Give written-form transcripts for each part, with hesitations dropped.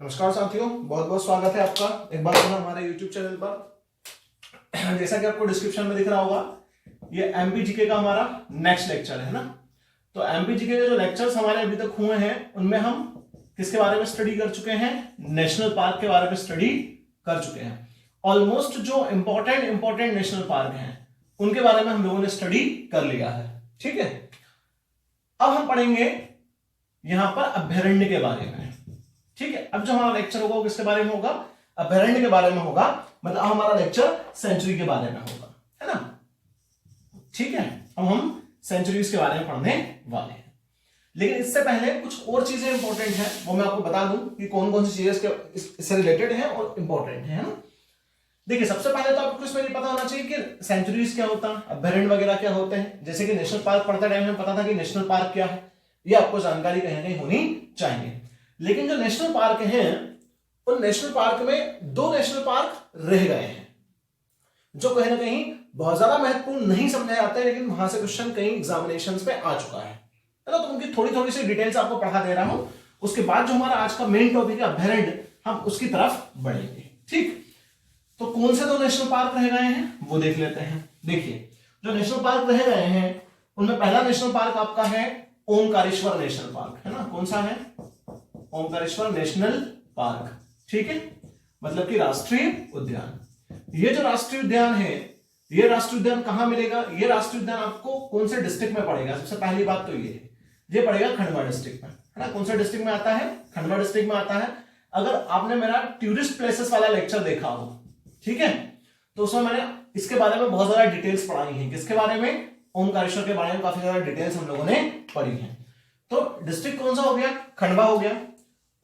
नमस्कार साथियों, बहुत बहुत स्वागत है आपका एक बार फिर हमारे YouTube चैनल पर। जैसा कि आपको डिस्क्रिप्शन में दिख रहा होगा, ये एमपीजीके का हमारा नेक्स्ट लेक्चर है ना। तो एमपीजीके के जो लेक्चर्स हमारे अभी तक हुए हैं उनमें हम किसके बारे में स्टडी कर चुके हैं? नेशनल पार्क के बारे में स्टडी कर चुके हैं। ऑलमोस्ट जो इंपॉर्टेंट नेशनल पार्क हैं उनके बारे में हम लोगों ने स्टडी कर लिया है। ठीक है, अब हम पढ़ेंगे यहां पर अभयारण्य के बारे में। ठीक है, अब जो हमारा लेक्चर होगा वो किसके बारे में होगा? अभयारण्य के बारे में होगा। मतलब हमारा लेक्चर सेंचुरी के बारे में होगा, है ना। ठीक है, अब हम सेंचुरीज के बारे में पढ़ने वाले हैं, लेकिन इससे पहले कुछ और चीजें इंपॉर्टेंट हैं वो मैं आपको बता दूं कि कौन कौन सी चीजें इससे रिलेटेड हैं और इंपॉर्टेंट है ना। देखिए, सबसे पहले तो आपको इसमें पता होना चाहिए कि सेंचुरीज क्या होता है, अभयारण्य वगैरह क्या होते हैं। जैसे कि नेशनल पार्क पढ़ते टाइम में पता था कि नेशनल पार्क क्या है, ये आपको जानकारी कहीं ना कहीं होनी चाहिए। लेकिन जो नेशनल पार्क हैं उन नेशनल पार्क में दो नेशनल पार्क रह गए हैं जो कहीं ना कहीं बहुत ज्यादा महत्वपूर्ण नहीं समझे जाते हैं, लेकिन वहां से क्वेश्चन कई एग्जामिनेशंस में आ चुका है ना। तो उनकी थोड़ी थोड़ी सी डिटेल्स आपको पढ़ा दे रहा हूं। उसके बाद जो हमारा आज का मेन टॉपिक है अभयारण्य, हम उसकी तरफ बढ़ेंगे। ठीक, तो कौन से दो नेशनल पार्क रह गए हैं वो देख लेते हैं। देखिए, जो नेशनल पार्क रह गए हैं उनमें पहला नेशनल पार्क आपका है ओमकारेश्वर नेशनल पार्क, है ना। कौन सा है? Omkareshwar national park. ठीक है, मतलब कि राष्ट्रीय उद्यान। ये जो राष्ट्रीय उद्यान है, ये राष्ट्रीय उद्यान कहां मिलेगा? ये राष्ट्रीय उद्यान आपको कौन से डिस्ट्रिक्ट में पड़ेगा? सबसे पहली बात तो ये पड़ेगा खंडवा डिस्ट्रिक्ट में, है ना। कौन सा डिस्ट्रिक्ट में आता है? खंडवा डिस्ट्रिक्ट में आता है। अगर आपने मेरा टूरिस्ट प्लेसेस वाला लेक्चर देखा हो, ठीक है, तो उसमें मैंने इसके बारे में बहुत ज्यादा डिटेल्स पढ़ाई है। किसके बारे में? ओमकारेश्वर के बारे में काफी ज्यादा डिटेल्स हम लोगों ने पढ़ी है। तो डिस्ट्रिक्ट कौन सा हो गया? खंडवा हो गया।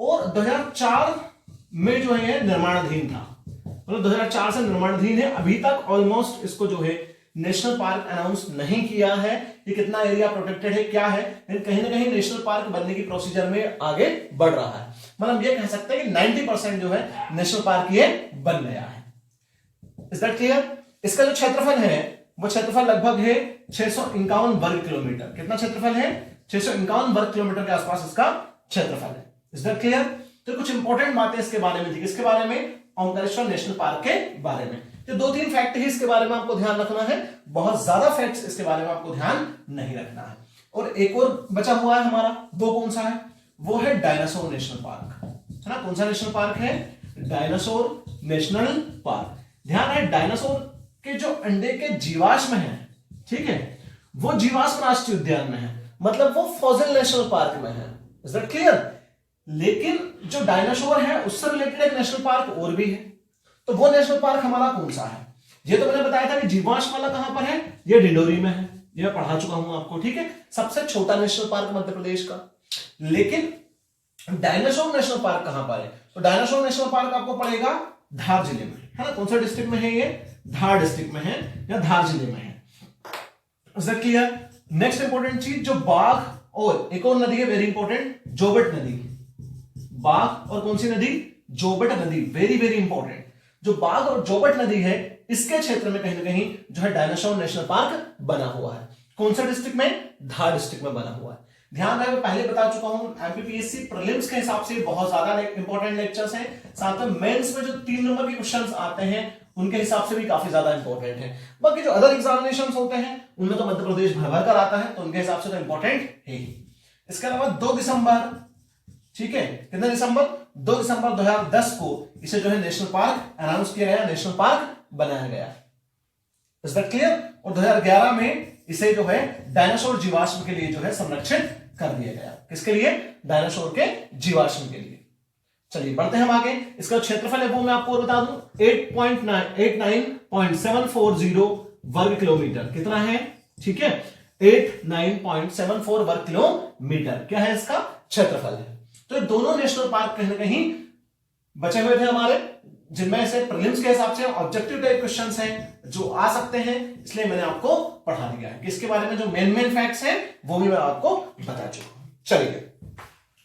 और 2004 में जो है निर्माणाधीन था, मतलब 2004 से निर्माणाधीन है। अभी तक ऑलमोस्ट इसको जो है नेशनल पार्क अनाउंस नहीं किया है। ये कितना एरिया प्रोटेक्टेड है, क्या है, लेकिन कहीं ना कहीं नेशनल पार्क बनने की प्रोसीजर में आगे बढ़ रहा है। मतलब ये कह सकते हैं कि 90% जो है नेशनल पार्क ये बन गया है। Is that clear? इसका जो क्षेत्रफल है वो क्षेत्रफल लगभग है 651 वर्ग किलोमीटर। कितना क्षेत्रफल है? 651 वर्ग किलोमीटर के आसपास इसका क्षेत्रफल है। Is that clear? तो कुछ इंपॉर्टेंट बातें इसके बारे में थी। किसके बारे में? ओमकारेश्वर नेशनल पार्क के बारे में। तो 2-3 फैक्ट ही इसके बारे में आपको ध्यान रखना है, बहुत ज्यादा फैक्ट्स इसके बारे में आपको ध्यान नहीं रखना है। और एक और बचा हुआ है हमारा, वो कौन सा है? वो है डायनासोर नेशनल पार्क, है ना। कौन सा नेशनल पार्क है? Dinosaur national park. ध्यान है, डायनासोर के जो अंडे के जीवाश्म है, ठीक है, वो जीवाश्म राष्ट्रीय उद्यान में है, मतलब वो फॉसिल नेशनल पार्क में है। Is that clear? लेकिन जो डायनासोर है उससे रिलेटेड एक नेशनल पार्क और भी है। तो वो नेशनल पार्क हमारा कौन सा है? ये तो मैंने बताया था कि जीवाश्म वाला कहां पर है, ये डिंडोरी में है, ये मैं पढ़ा चुका हूं आपको। ठीक है, सबसे छोटा नेशनल पार्क मध्य प्रदेश का। लेकिन डायनासोर नेशनल पार्क कहां पर है? तो डायनासोर नेशनल पार्क आपको पड़ेगा धार जिले में, है ना। कौन सा डिस्ट्रिक्ट में है? ये धार डिस्ट्रिक्ट में है या धार जिले में है। Is that clear? Next important चीज, जो बाघ और एक और नदी है वेरी इंपॉर्टेंट, जोबट नदी। बाघ और कौन सी नदी? जोबट नदी, वेरी वेरी इंपॉर्टेंट। जो बाघ और जोबट नदी है इसके क्षेत्र में कहीं ना कहीं जो है डायनासोर नेशनल पार्क बना हुआ है। कौन सा डिस्ट्रिक्ट में? धार डिस्ट्रिक्ट में बना हुआ है। ध्यान रहे, मैं पहले बता चुका हूं एमपीपीएससी प्रीलिम्स के हिसाब से बहुत ज्यादा इंपॉर्टेंट लेक्चर्स हैं। साथ में मेंस में जो 3 नंबर के क्वेश्चंस आते हैं उनके हिसाब से भी काफी ज्यादा इंपॉर्टेंट है। बाकी जो अदर एग्जामिनेशंस होते हैं उनमें तो मध्य प्रदेश भर भर कर आता है, तो उनके हिसाब से तो इंपॉर्टेंट है ही। इसके अलावा 2 दिसंबर, ठीक है, कितना दिसंबर? 2 दिसंबर 2010 को इसे जो है नेशनल पार्क अनाउंस किया गया, नेशनल पार्क बनाया गया। Is that clear? और 2011 में इसे जो है डायनासोर जीवाश्म के लिए जो है संरक्षित कर दिया गया। किसके लिए? डायनासोर के जीवाश्म के लिए। चलिए बढ़ते हैं हम आगे। इसका क्षेत्रफल है वो मैं आपको बता दूं, 89.740 वर्ग किलोमीटर। कितना है? ठीक है, 89.74 वर्ग किलोमीटर क्या है इसका क्षेत्रफल है। तो ये दोनों नेशनल पार्क कहीं ना कहीं बचे हुए थे हमारे, जिनमें से प्रीलिम्स के हिसाब से ऑब्जेक्टिव टाइप क्वेश्चंस हैं जो आ सकते हैं, इसलिए मैंने आपको पढ़ा दिया है। इसके बारे में जो मेन फैक्ट्स हैं वो भी मैं आपको बता चुका हूं। चलिए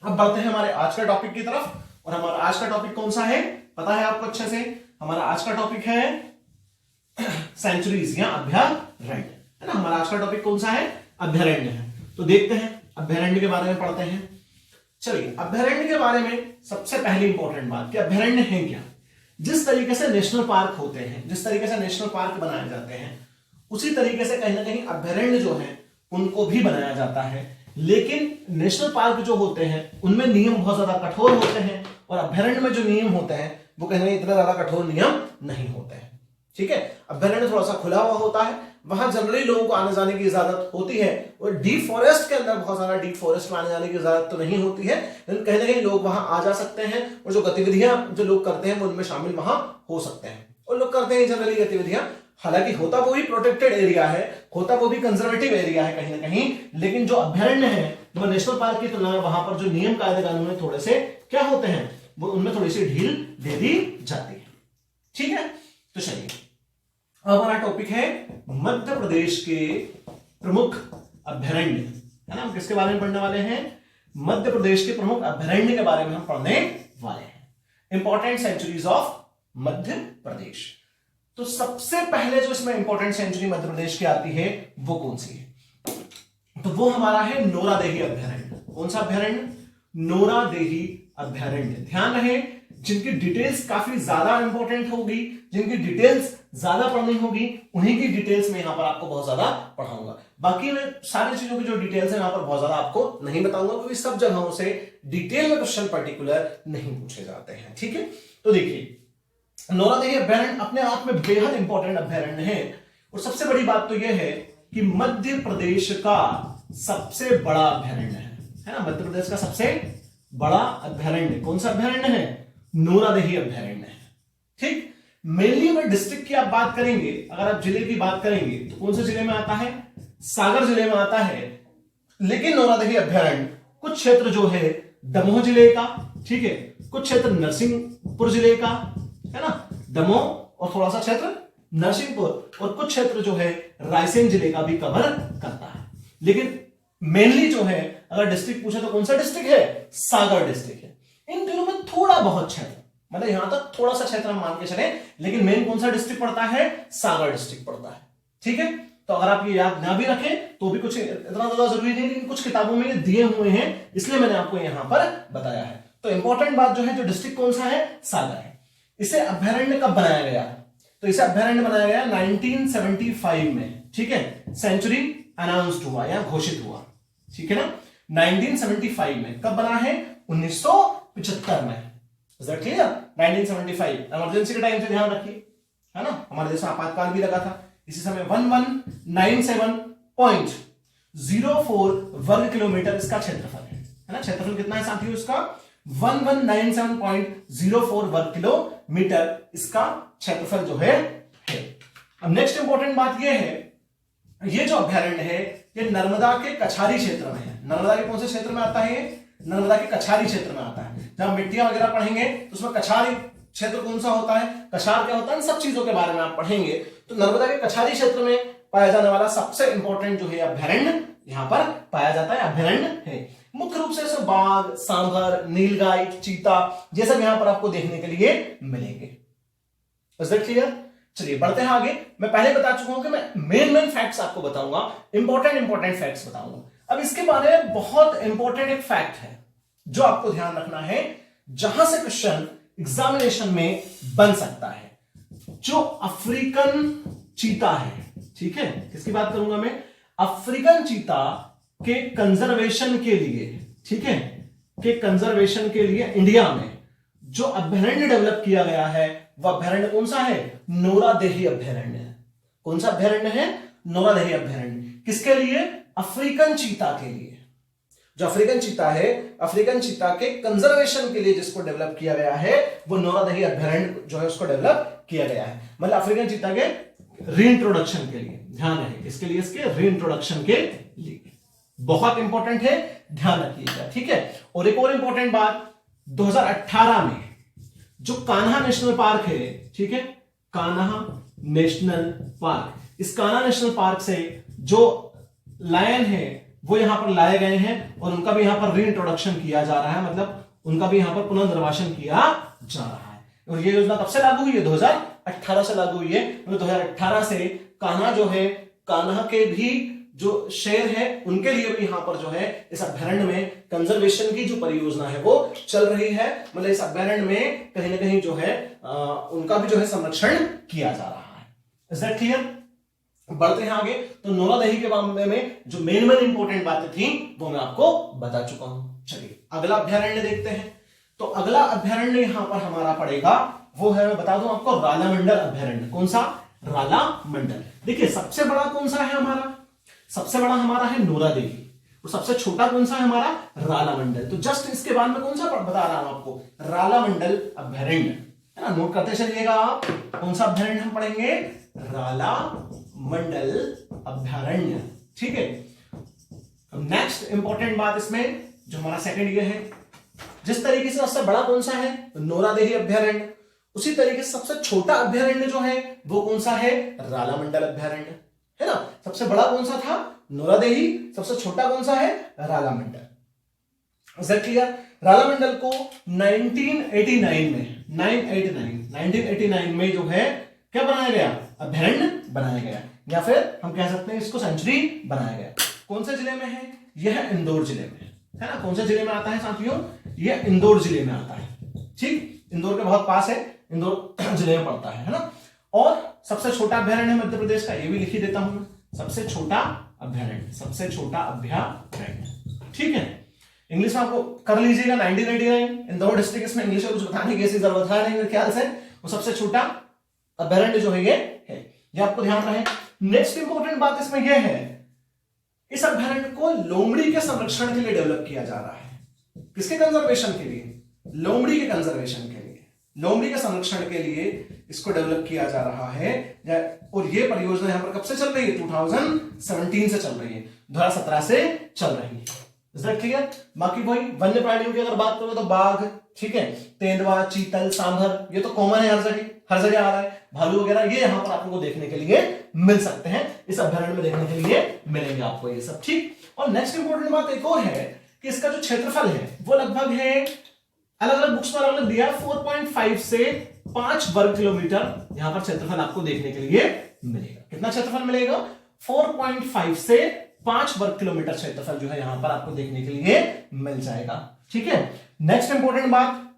अब बढ़ते हैं हमारे आज का टॉपिक की तरफ। और हमारा आज का टॉपिक कौन सा है पता है आपको अच्छे से? हमारा आज का टॉपिक है सेंचुरीज या अभयारण्य, है ना। हमारा आज का टॉपिक कौन सा है? अभयारण्य है। तो देखते हैं अभयारण्य के बारे में पढ़ते हैं। चलिए अभयारण्य के बारे में सबसे पहली इंपॉर्टेंट बात कि अभयारण्य है क्या। जिस तरीके से नेशनल पार्क होते हैं, जिस तरीके से नेशनल पार्क बनाए जाते हैं, उसी तरीके से कहीं ना कहीं अभयारण्य जो है उनको भी बनाया जाता है। लेकिन नेशनल पार्क जो होते हैं उनमें नियम बहुत ज्यादा कठोर होते हैं और अभयारण्य में जो नियम होते हैं वो कहीं ना कहीं इतना ज्यादा कठोर नियम नहीं होते हैं। ठीक है, अभयारण्य थोड़ा सा खुला हुआ होता है, वहां जनरली लोगों को आने जाने की इजाजत होती है और डीप फॉरेस्ट के अंदर बहुत ज्यादा डीप फॉरेस्ट में आने जाने की इजाजत तो नहीं होती है, लेकिन कहीं ना कहीं लोग वहां आ जा सकते हैं और जो गतिविधियां जो लोग करते हैं वो उनमें शामिल वहां हो सकते हैं और लोग करते हैं जनरली गतिविधियां। हालांकि होता वो भी प्रोटेक्टेड एरिया है, होता वो भी कंजर्वेटिव एरिया है कहीं ना कहीं, लेकिन जो अभयारण्य है वो नेशनल पार्क की तुलना में वहां पर जो नियम कायदे कानून थोड़े से क्या होते हैं वो उनमें थोड़ी सी ढील दे दी जाती है। ठीक है, तो चलिए अब हमारा टॉपिक है मध्य प्रदेश के प्रमुख अभयारण्य, है ना। हम किसके बारे में पढ़ने वाले हैं? मध्य प्रदेश के प्रमुख अभयारण्य के बारे में हम पढ़ने वाले हैं। Important centuries of Madhya Pradesh. तो सबसे पहले जो इसमें इंपॉर्टेंट सेंचुरी मध्य प्रदेश की आती है वो कौन सी है? तो वो हमारा है नोरादेही अभयारण्य। कौन सा अभयारण्य? नोरादेही अभयारण्य। ध्यान रहे जिनकी डिटेल्स काफी ज्यादा इंपॉर्टेंट होगी, जिनकी डिटेल्स ज्यादा पढ़नी होगी, उन्हीं की डिटेल्स में यहां पर आपको बहुत ज्यादा पढ़ाऊंगा। बाकी मैं सारी चीजों की जो डिटेल्स है यहां पर बहुत ज्यादा आपको नहीं बताऊंगा क्योंकि सब जगहों से डिटेल में क्वेश्चन पर्टिकुलर नहीं पूछे जाते हैं। ठीक है, तो देखिए नोरादेही अभयारण्य अपने आप में बेहद इंपॉर्टेंट अभयारण्य है और सबसे बड़ी बात तो यह है कि मध्य प्रदेश का सबसे बड़ा अभयारण्य है ना। मध्य प्रदेश का सबसे बड़ा अभयारण्य कौन सा अभयारण्य है? नोरादेही अभयारण्य है। ठीक, मेनली अगर डिस्ट्रिक्ट की आप बात करेंगे, अगर आप जिले की बात करेंगे तो कौन से जिले में आता है? सागर जिले में आता है। लेकिन नोरादेही अभयारण्य कुछ क्षेत्र जो है दमोह जिले का, ठीक है, कुछ क्षेत्र नरसिंहपुर जिले का, है ना, दमोह और थोड़ा सा क्षेत्र नरसिंहपुर और कुछ क्षेत्र जो है रायसेन जिले का भी कवर करता है। लेकिन मेनली जो है अगर डिस्ट्रिक्ट पूछे तो कौन सा डिस्ट्रिक्ट है? सागर डिस्ट्रिक्ट है। इन तीनों में थोड़ा बहुत क्षेत्र, मतलब यहां तक थोड़ा सा क्षेत्र हम मान के चले, लेकिन मेन कौन सा डिस्ट्रिक्ट पड़ता है? सागर डिस्ट्रिक्ट पड़ता है। ठीक है, तो अगर आप ये याद ना भी रखें तो भी कुछ इतना ज्यादा जरूरी नहीं, लेकिन कुछ किताबों में ये दिए हुए हैं इसलिए मैंने आपको यहां पर बताया है। तो इंपॉर्टेंट बात जो है, जो डिस्ट्रिक्ट कौन सा है? सागर है। इसे अभयारण्य कब बनाया गया? तो इसे अभयारण्य बनाया गया 1975 में। ठीक है, सेंचुरी अनाउंस्ड हुआ या घोषित हुआ, ठीक है ना, 1975 में। कब बना है? 1975 में। Is that clear? 1975 इमरजेंसी के टाइम से ध्यान रखिए, है ना, हमारे देश में आपातकाल भी लगा था। इसी समय 1197.04 वर्ग किलोमीटर इसका क्षेत्रफल है ना। क्षेत्रफल कितना है साथियों इसका? 1197.04 वर्ग किलोमीटर इसका क्षेत्रफल जो है। अब नेक्स्ट इंपॉर्टेंट बात यह है, ये जो अभयारण्य है ये नर्मदा के कछारी क्षेत्र में है। नर्मदा के कौन से क्षेत्र में आता है? नर्मदा के कछारी क्षेत्र में आता है। जब मिट्टियां वगैरह पढ़ेंगे तो उसमें कछारी क्षेत्र कौन सा होता है, कछार क्या होता है, इन सब चीजों के बारे में आप पढ़ेंगे। तो नर्मदा के कछारी क्षेत्र में पाया जाने वाला सबसे इंपॉर्टेंट जो है अभयारण्य यहां पर पाया जाता है, अभयारण्य है। मुख्य रूप से बाघ, सांभर, नीलगाय, चीता ये सब यहां पर आपको देखने के लिए मिलेंगे। Is that clear? चलिए बढ़ते हैं आगे। मैं पहले बता चुका हूं कि मैं मेन फैक्ट्स आपको बताऊंगा, इंपॉर्टेंट फैक्ट्स बताऊंगा। अब इसके बारे में बहुत इंपॉर्टेंट एक फैक्ट है जो आपको ध्यान रखना है, जहां से क्वेश्चन एग्जामिनेशन में बन सकता है। जो अफ्रीकन चीता है, ठीक है, किसकी बात करूंगा मैं? अफ्रीकन चीता के कंजर्वेशन के लिए, ठीक है, के कंजर्वेशन के लिए इंडिया में जो अभयारण्य डेवलप किया गया है वह अभयारण्य कौन सा है? नोरादेही अभयारण्य है। कौन सा अभयारण्य है? नोरादेही अभयारण्य। किसके लिए? अफ्रीकन चीता के लिए। जो अफ्रीकन चीता है, अफ्रीकन चीता के कंजर्वेशन के लिए जिसको डेवलप किया गया है वो नोरादेही अभयारण्य जो है उसको डेवलप किया गया है। मतलब अफ्रीकन चीता के रीइंट्रोडक्शन के लिए, ध्यान रहे इसके लिए, इसके रीइंट्रोडक्शन के लिए बहुत इंपॉर्टेंट है, ध्यान रखिएगा। ठीक है, और एक और इंपॉर्टेंट बात, 2018 में जो कान्हा नेशनल पार्क है, ठीक है, कान्हा नेशनल पार्क, इस कान्हा नेशनल पार्क से जो लायन है वो यहां पर लाए गए हैं और उनका भी यहां पर रीइंट्रोडक्शन किया जा रहा है, मतलब उनका भी यहां पर पुनर्निर्वासन किया जा रहा है। और ये योजना कब से लागू हुई है? 2018 से लागू हुई है। मतलब 2018 से कान्हा जो है, कान्हा के भी जो शेर है उनके लिए भी यहाँ पर जो है इस अभ्यारण्य में कंजर्वेशन की जो परियोजना है वो चल रही है। मतलब इस अभ्यारण्य में कहीं ना कहीं जो है उनका भी जो है संरक्षण किया जा रहा है। Is that clear? बढ़ते हैं आगे। तो नौलादेही के मामले में जो मेन इंपॉर्टेंट बातें थी वो मैं आपको बता चुका हूं। चलिए अगला अभ्यारण्य देखते हैं। तो अगला अभ्यारण्य यहां पर हमारा पड़ेगा वो है, मैं बता दूं आपको, रालामंडल अभ्यारण्य। कौन सा? रालामंडल। देखिए सबसे बड़ा कौन सा है हमारा? सबसे बड़ा हमारा है नौलादेही, और सबसे छोटा कौन सा है हमारा? रालामंडल। तो जस्ट इसके बाद में कौन सा बता रहा हूं आपको? रालामंडल अभ्यारण्य, है ना। नोट करते चलिएगा आप। कौन सा अभ्यारण्य हम पढ़ेंगे? रालामंडल अभ्यारण्य। ठीक है। नेक्स्ट इंपॉर्टेंट बात इसमें जो हमारा सेकंड ये है, जिस तरीके से सबसे बड़ा कौन सा है? नौलादेही अभ्यारण्य, उसी तरीके से सबसे छोटा अभ्यारण्य जो है वो कौन सा है? रालामंडल अभ्यारण्य, है ना। सबसे बड़ा कौन सा था? नौलादेही। सबसे छोटा कौन सा है? Ralamandal. Is that clear? Ralamandal को 1989 में जो है क्या बनाया गया? अभ्यारण्य बनाया गया, या फिर हम कह सकते हैं इसको सेंचुरी बनाया गया। कौन से जिले में है? यह इंदौर जिले में है ना। कौन से जिले में आता है साथियों? यह इंदौर जिले में आता है। ठीक, इंदौर के बहुत पास है, इंदौर जिले में पड़ता है ना। और सबसे छोटा अभ्यारण्य मध्य प्रदेश का, ये भी लिख ही देता हूं, सबसे छोटा अभ्यारण्य, सबसे छोटा अभ्यारण्य। ठीक है, इंग्लिश में आपको कर लीजिएगा 1999 इंदौर डिस्ट्रिक्ट। इसमें इंग्लिश में कुछ बताने की ऐसी जरूरत है नहीं मेरे ख्याल से। वो सबसे छोटा अभ्यारण्य जो है ये आपको ध्यान रहे। नेक्स्ट इंपॉर्टेंट बात इसमें यह है, इस अभ्यारण्य को लोमड़ी के संरक्षण के लिए डेवलप किया जा रहा है। किसके कंजर्वेशन के लिए? लोमड़ी के कंजर्वेशन के लिए, लोमड़ी के संरक्षण के लिए इसको डेवलप किया जा रहा है। और ये परियोजना यहां पर कब से चल रही है? 2017 से चल रही है, 2017 से चल रही है। Is that clear? बाकी वही वन्य प्राणियों की अगर बात करो तो बाघ, ठीक है, तेंदुआ, चीतल, सांभर, ये तो कॉमन है, हर जगह आ रहा है। भालू वगैरह ये यहां पर आपको देखने के लिए मिल सकते हैं, इस अभ्यारण्य में देखने के लिए मिलेंगे आपको ये सब। ठीक। और नेक्स्ट इंपॉर्टेंट बात एक और है कि इसका जो क्षेत्रफल है वो लगभग है, अलग अलग बुक्स में अलग अलग दिया, 4.5 से 5 वर्ग किलोमीटर यहां पर क्षेत्रफल आपको देखने के लिए मिलेगा। कितना क्षेत्रफल मिलेगा? 4.5 से 5 वर्ग किलोमीटर क्षेत्रफल जो है यहां पर आपको देखने के लिए मिल जाएगा। ठीक है। नेक्स्ट इंपॉर्टेंट बात,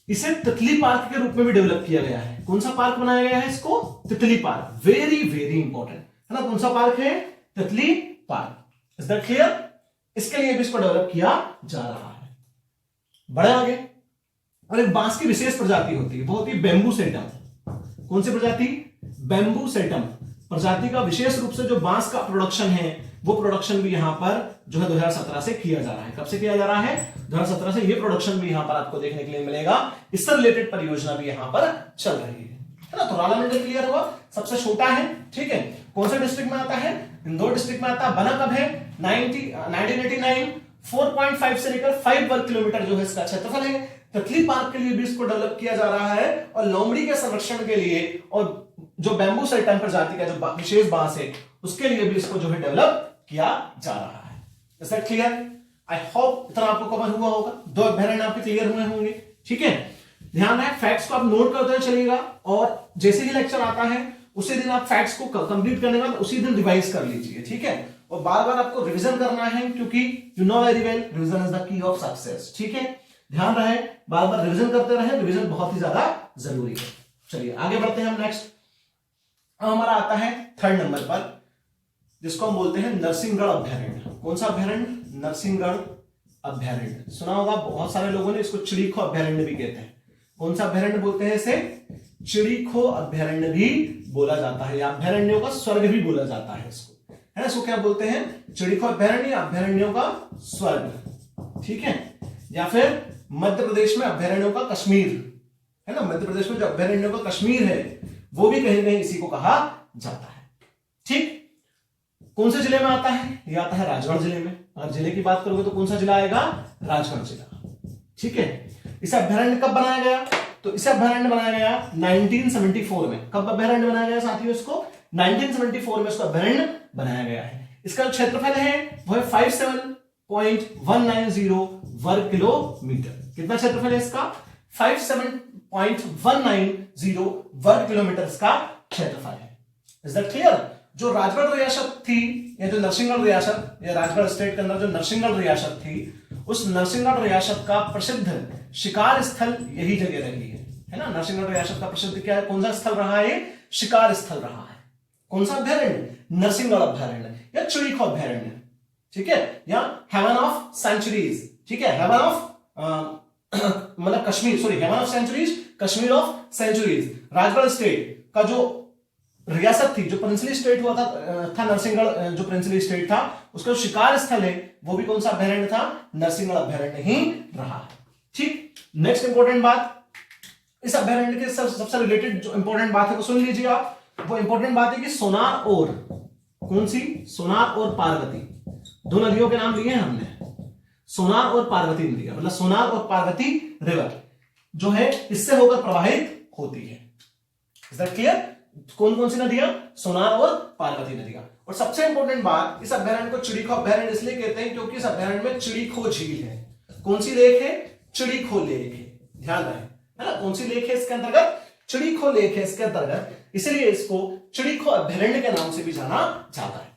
इसे तितली पार्क के रूप में भी डेवलप किया गया है। कौन सा पार्क बनाया गया है इसको? तितली पार्क। वेरी वेरी इंपॉर्टेंट है ना। कौन सा पार्क है? तितली पार्क। Is that clear? इसके लिए भी इसको डेवलप किया जा रहा है। बड़े आगे, और एक बांस की विशेष प्रजाति होती है, वो होती है बेम्बू सेटम। कौन सी प्रजाति? बेम्बू सेटम प्रजाति का विशेष रूप से जो बांस का प्रोडक्शन है वो प्रोडक्शन भी यहां पर जो है 2017 से किया जा रहा है। कब से किया जा रहा है? 2017 से। ये प्रोडक्शन भी यहां पर आपको देखने के लिए मिलेगा। इससे रिलेटेड परियोजना भी यहां पर चल रही है ना। तो रालामंडल क्लियर हुआ, सबसे छोटा है। ठीक है। कौन से डिस्ट्रिक्ट में आता है? इंदौर डिस्ट्रिक्ट में आता है। बना कब है? 1989। 4.5 से लेकर 5 वर्ग किलोमीटर जो है इसका क्षेत्रफल है। तितली पार्क के लिए भी इसको डेवलप किया जा रहा है, और लोमड़ी के संरक्षण के लिए, और जो बैम्बू सेटम प्रजाति का जो विशेष बांस है उसके लिए भी इसको जो है डेवलप किया जा रहा है। Is that clear? I hope इतना आपको कवर हुआ होगा। 2 अभ्यारण्य आपके क्लियर हुए होंगे। ठीक है। ध्यान है, फैक्ट्स को आप नोट करते चलिएगा, और जैसे ही लेक्चर आता है उसी दिन आप फैक्ट्स को कंप्लीट करने के बाद उसी दिन रिवाइज कर लीजिए। ठीक है। और बार बार आपको रिवीजन करना है, क्योंकि you know very well revision is the key of success. ठीक है। ध्यान रहे, बार बार रिवीजन करते रहे, रिवीजन बहुत ही ज्यादा जरूरी है। चलिए आगे बढ़ते हैं हम नेक्स्ट। अब हमारा आता है 3rd नंबर पर, जिसको हम बोलते हैं नरसिंहगढ़ अभ्यारण्य। कौन सा अभ्यारण्य? नरसिंहगढ़ अभ्यारण्य। सुना होगा बहुत सारे लोगों ने, इसको चिड़ीखो अभ्यारण्य भी कहते हैं। कौन सा अभ्यारण्य बोलते हैं इसे? चिड़ीखो अभ्यारण्य भी बोला जाता है, या अभ्यारण्यों का स्वर्ग भी बोला जाता है इसको, है ना। इसको क्या बोलते हैं? चिड़ीखो अभ्यारण्य, अभ्यारण्यों का स्वर्ग। ठीक है। या फिर मध्य प्रदेश में अभ्यारण्यों का कश्मीर, है ना। मध्य प्रदेश में जो अभ्यारण्यों का कश्मीर है वो भी कहीं कहीं इसी को कहा जाता है। ठीक। कौन से जिले में आता है? ये आता है राजगढ़ जिले में। अगर जिले की बात करोगे तो कौन सा जिला आएगा? राजगढ़ जिला। ठीक है। इसे अभ्यारण्य कब बनाया गया? तो इसे अभ्यारण्य बनाया गया 1974 में। कब अभ्यारण्य बनाया गया साथियों? इसको 1974 में इसको अभ्यारण्य बनाया गया है। इसका जो क्षेत्रफल है वो है 57.190 वर्ग किलोमीटर। कितना क्षेत्रफल है इसका? 57.190 वर्ग किलोमीटर इसका क्षेत्रफल है। Is that clear? जो राजगढ़ रियासत थी ये जो नरसिंहगढ़ रियासत, ये राजगढ़ स्टेट के अंदर जो नरसिंहगढ़ रियासत थी, उस नरसिंहगढ़ रियासत का प्रसिद्ध शिकार स्थल यही जगह रही है ना। नरसिंहगढ़ रियासत का प्रसिद्ध क्या है, कौन सा स्थल रहा है, शिकार स्थल रहा है। कौन सा अभ्यारण्य, नरसिंहगढ़ अभ्यारण्य या चिड़ीखो अभ्यारण्य, ठीक है, या हेवन ऑफ सेंचुरीज, ठीक है, हेवन ऑफ मतलब Kashmir, sorry heaven of centuries, Kashmir of centuries. Rajgarh state का जो रियासत थी, जो प्रिंसली स्टेट हुआ था नरसिंहगढ़ जो प्रिंसली स्टेट था, उसका जो शिकार स्थल है वो भी कौन सा अभ्यारण्य था, नरसिंहगढ़ अभ्यारण्य ही रहा। ठीक, नेक्स्ट इंपॉर्टेंट बात, इस अभ्यारण्य के सबसे रिलेटेड जो इंपॉर्टेंट बात है वो सुन लीजिए आप। वो इंपॉर्टेंट बात है कि सोनार और, कौन सी, सोनार और पार्वती, दो नदियों के नाम लिए हैं हमने, सोनार और पार्वती नदियां, मतलब सोनार और पार्वती रिवर जो है इससे होकर प्रवाहित होती है। Is that clear? कौन कौन सी नदियां, सोनार और पार्वती नदियां। और सबसे इंपॉर्टेंट बात, इस अभ्यारण्य को चिड़ीखो अभ्यारण्य इसलिए कहते हैं क्योंकि इस अभ्यारण्य में चिड़ीखो झील है। कौन सी लेक है, चिड़ीखो लेक है, ध्यान रहे, है ना। कौन सी लेक है इसके अंतर्गत, चिड़ीखो लेक है इसके अंतर्गत, इसलिए इसको चिड़ीखो अभ्यारण्य के नाम से भी जाना जाता है।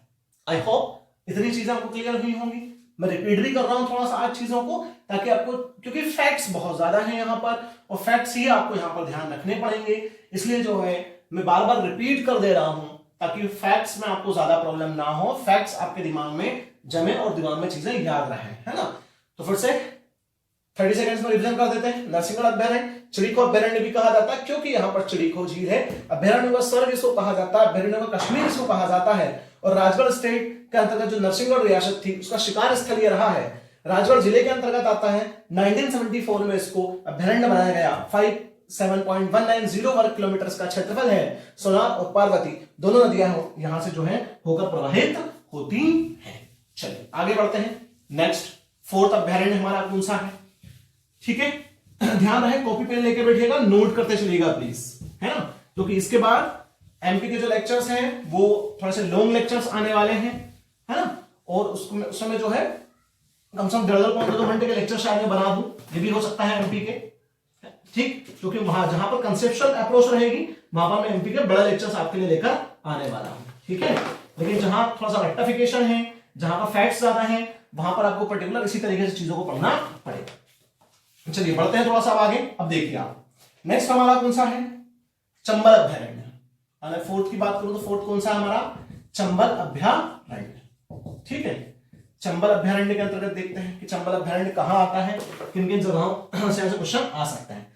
आई होप इतनी चीजें आपको क्लियर हुई होंगी। मैं रिपीट भी कर रहा हूं थोड़ा सा आज चीजों को, ताकि आपको, क्योंकि फैक्ट्स बहुत ज्यादा हैं यहाँ पर और फैक्ट्स ही आपको यहाँ पर ध्यान रखने पड़ेंगे, इसलिए जो है मैं बार बार रिपीट कर दे रहा हूं ताकि फैक्ट्स में आपको ज्यादा प्रॉब्लम ना हो, फैक्ट्स आपके दिमाग में जमे और दिमाग में चीजें याद रहें, है ना। तो फिर से 30 सेकंड्स में रिवीजन कर देते हैं। नरसिंहगढ़ अभ्यारण्य चिड़ीखो अभ्यारण्य भी कहा जाता है क्योंकि यहाँ पर चिड़ीखो झील है। अभ्यारण्य व स्वर्ग इसको कहा जाता है, अभ्यारण्य व कश्मीर इसको कहा जाता है। और राजगढ़ स्टेट के अंतर्गत जो नरसिंहगढ़ रियासत थी उसका शिकार स्थल ये रहा है, राजगढ़ जिले के अंतर्गत आता है। 1974 में इसको अभ्यारण्य बनाया गया। 57.190 वर्ग किलोमीटर का क्षेत्रफल है। सोनार और पार्वती दोनों नदियां यहां से जो है होकर प्रवाहित होती हैं। चलिए आगे बढ़ते हैं। नेक्स्ट फोर्थ अभ्यारण्य हमारा कौन सा है, ठीक है, ध्यान रहे, कॉपी पेन लेके बैठिएगा, नोट करते चलिएगा प्लीज, है ना, क्योंकि इसके बाद एमपी के जो लेक्चर्स हैं वो थोड़े से लॉन्ग लेक्चर्स आने वाले हैं, है ना। और उस समय जो है कम से कम 1.5-2 घंटे के लेक्चर शायद मैं बना दूं, ये भी हो सकता है एमपी के, ठीक, क्योंकि वहां जहां पर कंसेप्चुअल अप्रोच रहेगी वहां पर मैं एमपी के बड़े लेक्चर्स आपके लिए लेकर आने वाला हूं, ठीक है। लेकिन जहां थोड़ा सा रेक्टिफिकेशन है, जहां पर फैक्ट्स ज्यादा है, वहां पर आपको पर्टिकुलर इसी तरीके से चीजों को पढ़ना पड़ेगा। चलिए बढ़ते हैं थोड़ा सा आगे। अब देखिए आप, नेक्स्ट हमारा कौन सा है, चंबल अभ्यारण्य। अगर फोर्थ की बात करूं तो फोर्थ कौन सा है हमारा, चंबल अभ्यारण्य, ठीक है। चंबल अभ्यारण्य के अंतर्गत देखते हैं कि चंबल अभ्यारण्य कहां आता है, किन किन जगहों से ऐसे क्वेश्चन आ सकते हैं।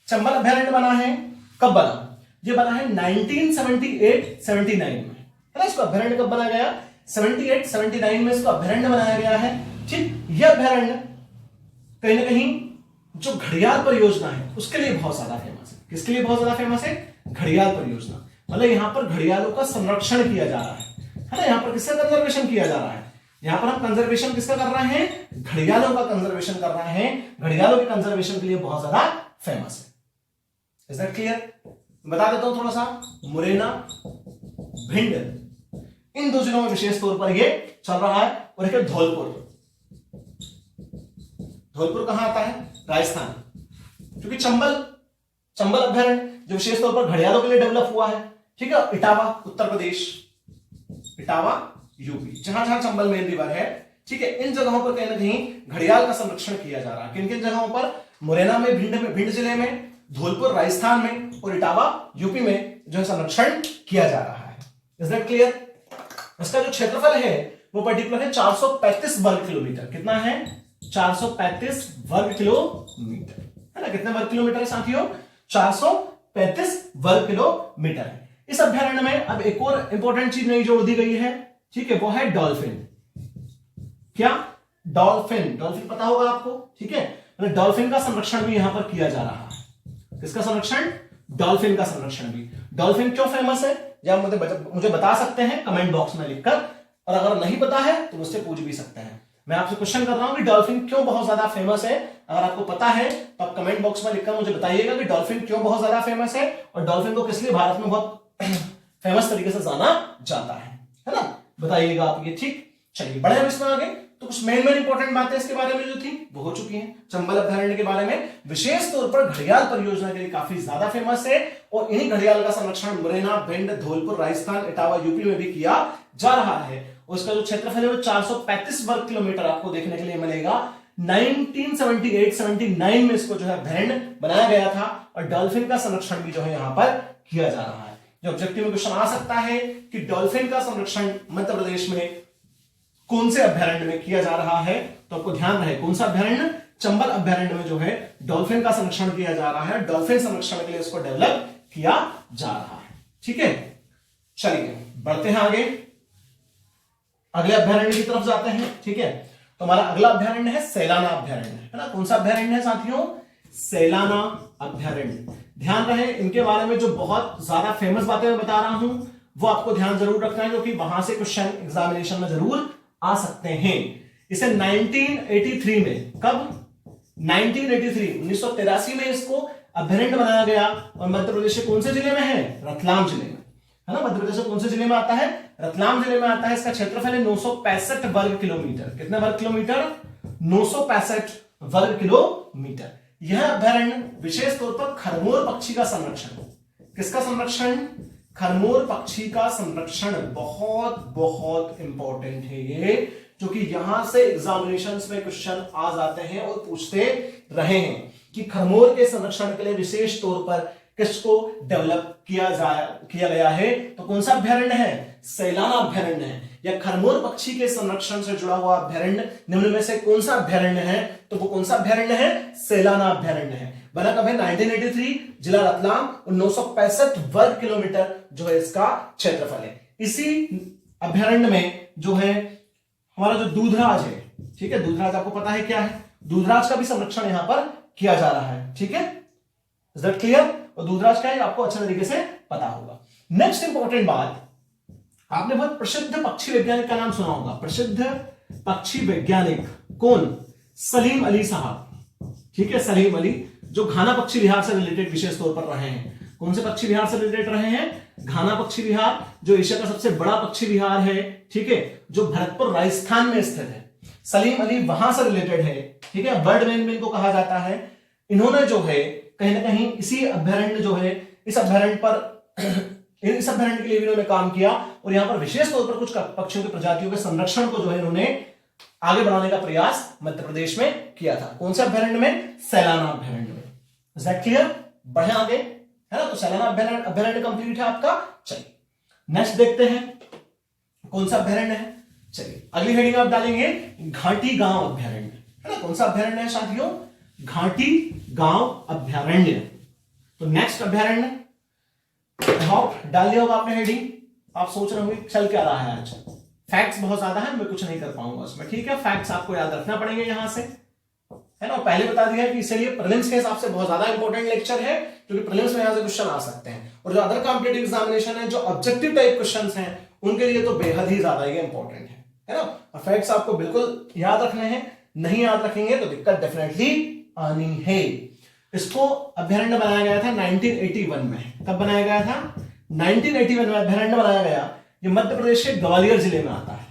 चंबल अभ्यारण्य बना है, कब बना, ये बना है 1978-79 में, है ना। इसको अभ्यारण्य कब बनाया गया, 78-79 में इसको अभ्यारण्य बनाया गया है, ठीक। यह अभ्यारण्य कहीं ना कहीं जो घड़ियाल परियोजना है उसके लिए बहुत ज्यादा फेमस है। किसके लिए बहुत ज्यादा फेमस है, घड़ियाल परियोजना, मतलब यहां पर घड़ियालों का संरक्षण किया जा रहा है ना। यहां पर किसका कंजर्वेशन किया जा रहा है, यहां पर हम कंजर्वेशन किसका कर रहे हैं, घड़ियालों का कंजर्वेशन कर रहे हैं। घड़ियालों के कंजर्वेशन के लिए बहुत ज्यादा फेमस है। Is that clear? बता देता हूं थोड़ा सा, मुरैना, भिंड, इन दो जिलों में विशेष तौर पर ये चल रहा है। और एक धौलपुर, धौलपुर कहां आता है, राजस्थान, क्योंकि चंबल अभ्यारण्य जो विशेष तौर पर घड़ियालों के लिए डेवलप हुआ है, ठीक है। इटावा उत्तर प्रदेश, इटावा यूपी, जहां जहां चंबल मेन रिवर है, ठीक है, इन जगहों पर कहीं ना कहीं घड़ियाल का संरक्षण किया जा रहा है। किन किन जगहों पर, मुरैना में, भिंड जिले में, धौलपुर राजस्थान में और इटावा यूपी में जो है संरक्षण किया जा रहा है। Is that clear? इसका जो क्षेत्रफल है वो पर्टिकुलर है 435 वर्ग किलोमीटर। कितना है, 435 वर्ग किलोमीटर, है ना। कितने वर्ग किलोमीटर है साथियों, 435 वर्ग किलोमीटर है। इस अभ्यारण्य में अब एक और इंपॉर्टेंट चीज नई जोड़ दी गई है, ठीक है, वो है डॉल्फिन। क्या, डॉल्फिन, डॉल्फिन पता होगा आपको, ठीक है। डॉल्फिन का संरक्षण भी यहां पर किया जा रहा है। किसका संरक्षण, डॉल्फिन का संरक्षण भी। डॉल्फिन क्यों फेमस है, या मुझे बता सकते हैं कमेंट बॉक्स में लिखकर, और अगर नहीं पता है तो मुझसे पूछ भी सकते हैं। मैं आपसे क्वेश्चन कर रहा हूं कि डॉल्फिन क्यों बहुत ज्यादा फेमस है। अगर आपको पता है तो आप कमेंट बॉक्स में लिखकर मुझे बताइएगा कि डॉल्फिन क्यों बहुत ज्यादा फेमस है और डॉल्फिन को किस लिए भारत में बहुत फेमस तरीके से जाना जाता है ना, बताइएगा आप ये, ठीक। चलिए बढ़े हम इसमें आगे। तो कुछ मेन इंपॉर्टेंट बातें इसके बारे में जो थी वो हो चुकी हैं। चंबल अभ्यारण्य के बारे में विशेष तौर पर घड़ियाल परियोजना के लिए काफी ज्यादा फेमस है और इन्हीं घड़ियाल का संरक्षण मुरैना, भिंड, धौलपुर राजस्थान, इटावा यूपी में भी किया जा रहा है। उसका जो क्षेत्रफल है वो 435 वर्ग किलोमीटर आपको देखने के लिए मिलेगा। 1978-79 में इसको जो है अभयारण्य बनाया गया था और डॉल्फिन का संरक्षण भी जो है यहां पर किया जा रहा है। जो ऑब्जेक्टिव में क्वेश्चन आ सकता है कि डॉल्फिन का संरक्षण मध्य प्रदेश में कौन से अभयारण्य में किया जा रहा है, तो आपको ध्यान रहे कौन सा अभयारण्य, चंबल अभयारण्य में जो है डॉल्फिन का संरक्षण किया जा रहा है। डॉल्फिन संरक्षण के लिए इसको डेवलप किया जा रहा है। ठीक है, चलिए बढ़ते हैं आगे, अगले अभयारण्य की तरफ जाते हैं। ठीक है, तो हमारा अगला अभयारण्य है सैलाना अभयारण्य, है ना। कौन सा अभयारण्य है साथियों, सैलाना अभयारण्य। ध्यान रहे इनके बारे में जो बहुत ज्यादा फेमस बातें मैं बता रहा हूं वो आपको ध्यान जरूर रखना है, क्योंकि वहां से क्वेश्चन एग्जामिनेशन में जरूर आ सकते हैं। इसे 1983 में, कब 1983 में इसको अभयारण्य बनाया गया और मध्य प्रदेश के कौन से जिले में है, रतलाम जिले में, है ना। मध्य प्रदेश के कौन से जिले में आता है, रतलाम जिले में आता है। इसका क्षेत्रफल है 965 वर्ग किलोमीटर। कितने वर्ग किलोमीटर, 965 वर्ग किलोमीटर। यह अभयारण्य विशेष तौर पर खरमोर पक्षी का संरक्षण, किसका संरक्षण, खरमोर पक्षी का संरक्षण बहुत बहुत इंपॉर्टेंट है ये, क्योंकि यहां से एग्जामिनेशंस में क्वेश्चन आ जाते हैं और पूछते रहे हैं कि खरमोर के संरक्षण के लिए विशेष तौर पर किसको डेवलप किया गया है, तो कौन सा अभयारण्य है, सैलाना अभयारण्य है। या खरमोर पक्षी के संरक्षण से जुड़ा हुआ अभयारण्य निम्न में से कौन सा अभयारण्य है, तो वो कौन सा अभयारण्य है, सैलाना अभयारण्य है। बना कब है, 1983, जिला रतलाम, 965 वर्ग किलोमीटर जो है इसका क्षेत्रफल है। इसी अभयारण्य में जो है हमारा जो दूधराज है, ठीक है, दूधराज आपको पता है क्या है, दूधराज का भी संरक्षण यहां पर किया जा रहा है। ठीक है, इज दैट क्लियर। और दूधराज क्या है आपको अच्छे तरीके से पता होगा। नेक्स्ट इंपॉर्टेंट बात, आपने बहुत प्रसिद्ध पक्षी वैज्ञानिक का नाम सुना होगा, प्रसिद्ध पक्षी वैज्ञानिक कौन, सलीम अली साहब। ठीक है, सलीम अली जो घाना पक्षी विहार से रिलेटेड विशेष तौर पर रहे हैं। कौन से पक्षी विहार से रिलेटेड रहे हैं, घाना पक्षी विहार, जो एशिया का सबसे बड़ा पक्षी विहार है। ठीक है, जो भरतपुर राजस्थान में स्थित है। सलीम अली वहां से रिलेटेड है। ठीक है, बर्ड मैन भी इनको कहा जाता है। इन्होंने जो है कहीं ना कहीं इसी अभयारण्य जो है, इस अभयारण्य के लिए भी इन्होंने काम किया और यहां पर विशेष तौर पर कुछ पक्षियों की प्रजातियों के संरक्षण को जो है इन्होंने आगे बढ़ाने का प्रयास मध्य प्रदेश में किया था। कौन से अभयारण्य में, सैलाना अभयारण्य में। Is that clear. बढ़े आगे, है ना। तो सैलाना अभयारण्य कंप्लीट है आपका। चलिए नेक्स्ट देखते हैं कौन सा अभयारण्य है। चलिए अगली हेडिंग आप डालेंगे घाटी गांव अभयारण्य, है ना। कौन सा अभयारण्य है साथियों, घाटी गांव अभयारण्य। तो नेक्स्ट अभयारण्य डाल दिया होगा आपने हेडिंग। आप सोच रहे होंगे चल क्या रहा है आज, फैक्ट्स बहुत ज्यादा है, मैं कुछ नहीं कर पाऊंगा उसमें। ठीक है, फैक्ट्स आपको याद रखना पड़ेंगे यहां से, है ना। पहले बता दिया है कि इसलिए प्रीलिम्स के हिसाब से बहुत ज्यादा इंपॉर्टेंट लेक्चर है, क्योंकि प्रीलिम्स में यहां से क्वेश्चन आ सकते हैं। और जो अदर कॉम्पिटिटिव एग्जामिनेशन है, जो ऑब्जेक्टिव टाइप क्वेश्चन हैं, उनके लिए तो बेहद ही ज्यादा ये इंपॉर्टेंट है ना। फैक्ट्स आपको बिल्कुल याद रखने हैं, नहीं याद रखेंगे तो दिक्कत डेफिनेटली आनी है। इसको अभयारण्य बनाया गया था 1981 में। कब बनाया गया था, 1981 में अभयारण्य बनाया गया। ये मध्य प्रदेश के ग्वालियर जिले में आता है।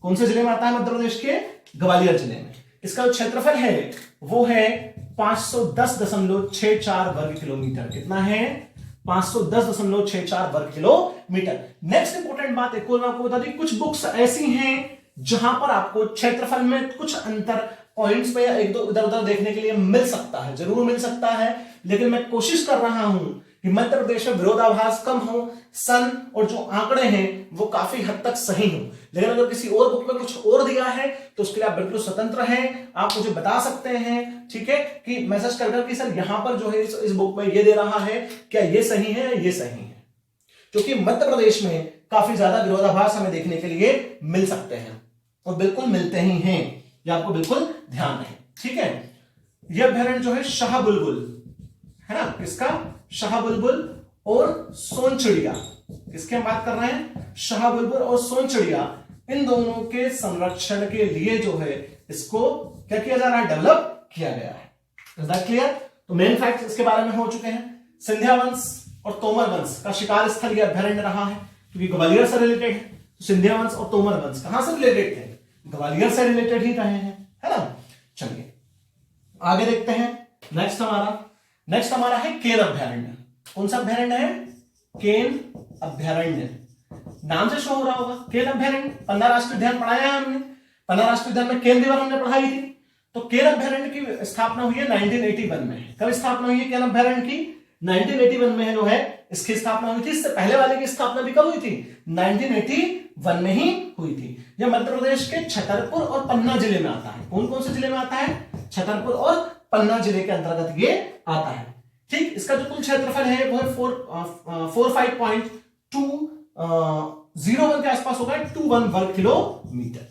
कौन से जिले में आता है, मध्य प्रदेश के ग्वालियर जिले में। इसका जो क्षेत्रफल है वो है 510.64 वर्ग किलोमीटर। कितना है, 510.64 वर्ग किलोमीटर। नेक्स्ट इंपॉर्टेंट बात एक और मैं आपको बता दूं, कुछ बुक्स ऐसी हैं जहां पर आपको क्षेत्रफल में कुछ अंतर पॉइंट्स पे या एक दो इधर उधर देखने के लिए मिल सकता है, जरूर मिल सकता है, लेकिन मैं कोशिश कर रहा हूं कि मध्य प्रदेश में विरोधाभास कम हो, सन और जो आंकड़े हैं वो काफी हद तक सही हो। लेकिन अगर किसी और बुक में कुछ और दिया है तो उसके लिए आप बिल्कुल स्वतंत्र हैं, आप मुझे बता सकते हैं। ठीक है, कि मैसेज कर कि सर यहां पर जो है इस बुक में ये दे रहा है, क्या ये सही है, ये सही है। क्योंकि मध्य प्रदेश में काफी ज्यादा विरोधाभास हमें देखने के लिए मिल सकते हैं और बिल्कुल मिलते ही हैं, ये आपको बिल्कुल ध्यान रहे। ठीक है, यह अभयारण्य जो है शाह बुलबुल, है ना, किसका, शाह बुलबुल और सोनचिड़िया, किसकी हम बात कर रहे हैं, शाह बुलबुल और सोनचिड़िया, इन दोनों के संरक्षण के लिए जो है इसको क्या किया जा रहा है, डेवलप किया गया है। Is that clear. तो मेन फैक्ट इसके बारे में हो चुके हैं। सिंधिया वंश और तोमर वंश का शिकार स्थल यह अभयारण्य रहा है, क्योंकि ग्वालियर से रिलेटेड है। तो सिंधिया वंश और तोमर वंश कहां से रिलेटेड थे, ग्वालियर से रिलेटेड ही रहे हैं, है ना। चलिए आगे देखते हैं। नेक्स्ट हमारा है केन अभयारण्य। कौन सा अभयारण्य है, केन अभयारण्य। नाम से शो हो रहा होगा केन अभयारण्य। 15 राष्ट्रीय उद्यान पढ़ाया है हमने, 15 राष्ट्रीय उद्यान में केन रिवर हमने पढ़ाई थी। तो केन अभयारण्य की स्थापना हुई है 1981 में। कब स्थापना हुई है केन अभयारण्य की? 1981 में जो है इसकी स्थापना हुई थी। इससे पहले वाले की स्थापना भी कब हुई थी? 1981 में ही हुई थी। यह मध्य प्रदेश के छतरपुर और पन्ना जिले में आता है। कौन कौन से जिले में आता है? छतरपुर और पन्ना जिले के अंतर्गत ये आता है। ठीक, इसका जो कुल क्षेत्रफल है वो है 45.201 के आसपास होगा, 21 वर्ग किलोमीटर।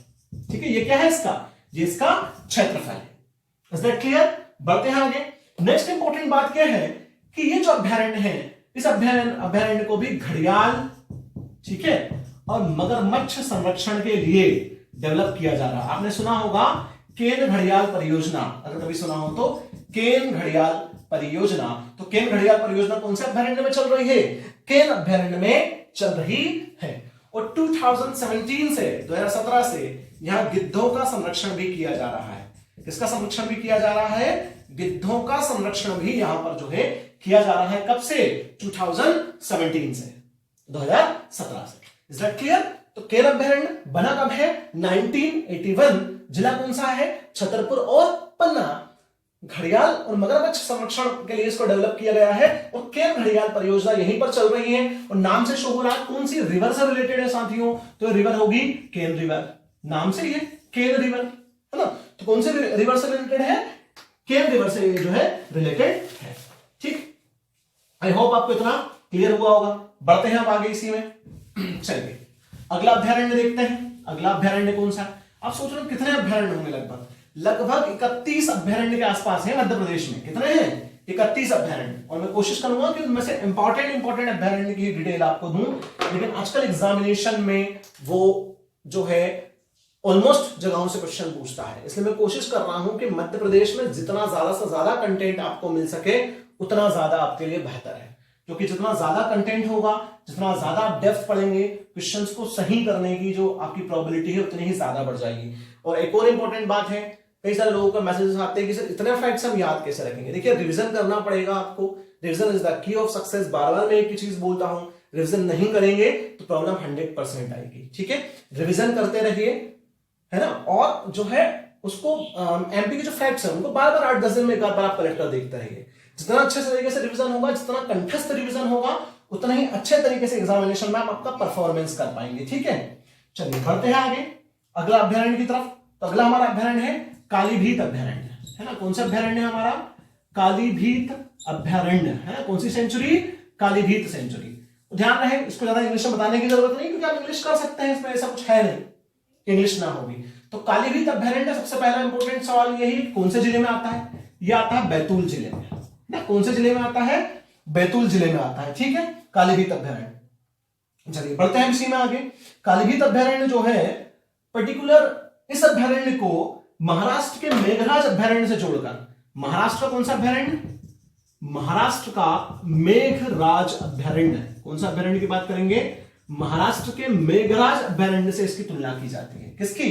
ठीक है, ये क्या है इसका? ये इसका क्षेत्रफल है। Is that clear? बढ़ते हैं आगे। नेक्स्ट इंपॉर्टेंट बात क्या है कि ये जो अभ्यारण्य है, इस अभ्यारण्य को भी घड़ियाल, ठीक है, और मगरमच्छ संरक्षण के लिए डेवलप किया जा रहा है। आपने सुना होगा केन घड़ियाल परियोजना, अगर कभी सुना हो तो केन घड़ियाल परियोजना। तो केन घड़ियाल परियोजना कौन से अभ्यारण्य में चल रही है? केन अभ्यारण्य में चल रही है। और 2017 से 2017 से यहां गिद्धों का संरक्षण भी किया जा रहा है। किसका संरक्षण भी किया जा रहा है? गिद्धों का संरक्षण भी यहां पर जो है किया जा रहा है। कब से? 2017 से, 2017 से। Is that clear? तो केन अभ्यारण्य बना कब है? 1981। जिला कौन सा है? छतरपुर और पन्ना। घड़ियाल और मगरमच्छ संरक्षण के लिए इसको डेवलप किया गया है। और केन घड़ियाल परियोजना यहीं पर चल रही है। और नाम से शो हो रहा है, कौन सी रिवर से रिलेटेड है साथियों? तो रिवर होगी केन रिवर। नाम से ही है केन रिवर, है ना? तो कौन से रिवर से रिलेटेड है? केन रिवर से जो है रिलेटेड है। ठीक, आई होप आपको इतना क्लियर हुआ होगा। बढ़ते हैं अब आगे इसी में। चलिए अगला अभ्यारण्य देखते हैं। अगला अभ्यारण्य कौन सा है? आप सोच रहे हो कितने अभ्यारण्य होंगे? लगभग 31 अभ्यारण्य के आसपास है मध्य प्रदेश में। कितने हैं? 31 अभ्यारण्य। और मैं कोशिश करूंगा कि उनमें से इंपॉर्टेंट अभ्यारण्य की डिटेल आपको दूं, लेकिन आजकल एग्जामिनेशन में वो जो है ऑलमोस्ट जगहों से क्वेश्चन पूछता है, इसलिए मैं कोशिश कर रहा हूं कि मध्य प्रदेश में जितना ज्यादा से ज्यादा कंटेंट आपको मिल सके उतना ज्यादा आपके लिए बेहतर है। क्योंकि जितना ज्यादा कंटेंट होगा, जितना ज्यादा आप डेप्थ पढ़ेंगे, क्वेश्चंस को सही करने की जो आपकी प्रोबेबिलिटी है उतनी ही ज्यादा बढ़ जाएगी। और एक और इंपॉर्टेंट बात है, कई सारे लोगों का मैसेजेस आते हैं कि सर इतने फैक्ट्स हम याद कैसे रखेंगे? देखिए, रिवीजन करना पड़ेगा आपको। Revision is the key of success. बार बार मैं एक ही चीज बोलता हूं, रिवीजन नहीं करेंगे तो प्रॉब्लम 100% आएगी। ठीक है, रिवीजन करते रहिए, है ना? और जो है उसको एमपी के जो फैक्ट्स हैं उनको बार बार 8-10 दिन में एक बार आप कलेक्ट कर देखते रहिए। जितना अच्छे तरीके से रिवीजन होगा, जितना कंठस्थ रिवीजन होगा, उतना ही अच्छे तरीके से एग्जामिनेशन में आप आपका परफॉर्मेंस कर पाएंगे। ठीक है, चलिए बढ़ते हैं आगे अगला अभ्यारण्य की तरफ। तो अगला हमारा अभ्यारण्य है कालीभीत अभ्यारण्य, है ना? कौन सा अभ्यारण्य है हमारा? कालीभीत अभ्यारण्य, है। कौन सी सेंचुरी? कालीभीत सेंचुरी। ध्यान रहे, इसको ज्यादा इंग्लिश में बताने की जरूरत नहीं, क्योंकि आप इंग्लिश कर सकते हैं, इसमें ऐसा कुछ है नहीं इंग्लिश ना होगी। तो कालीभीत अभ्यारण्य, सबसे पहला इंपॉर्टेंट सवाल यही, कौन से जिले में आता है? ये आता है बैतूल जिले में, ना? कौन से जिले में आता है? बैतूल जिले में आता है। ठीक है, कालीभीत अभ्यारण्य। चलिए बढ़ते हैं इसी में आगे। कालीभीत अभ्यारण्य जो है पर्टिकुलर, इस अभ्यारण्य को महाराष्ट्र के मेघराज अभ्यारण्य से जोड़कर, महाराष्ट्र का कौन सा अभ्यारण्य? महाराष्ट्र का मेघराज अभ्यारण्य। कौन सा अभ्यारण्य की बात करेंगे? महाराष्ट्र के मेघराज अभ्यारण्य से इसकी तुलना की जाती है। किसकी?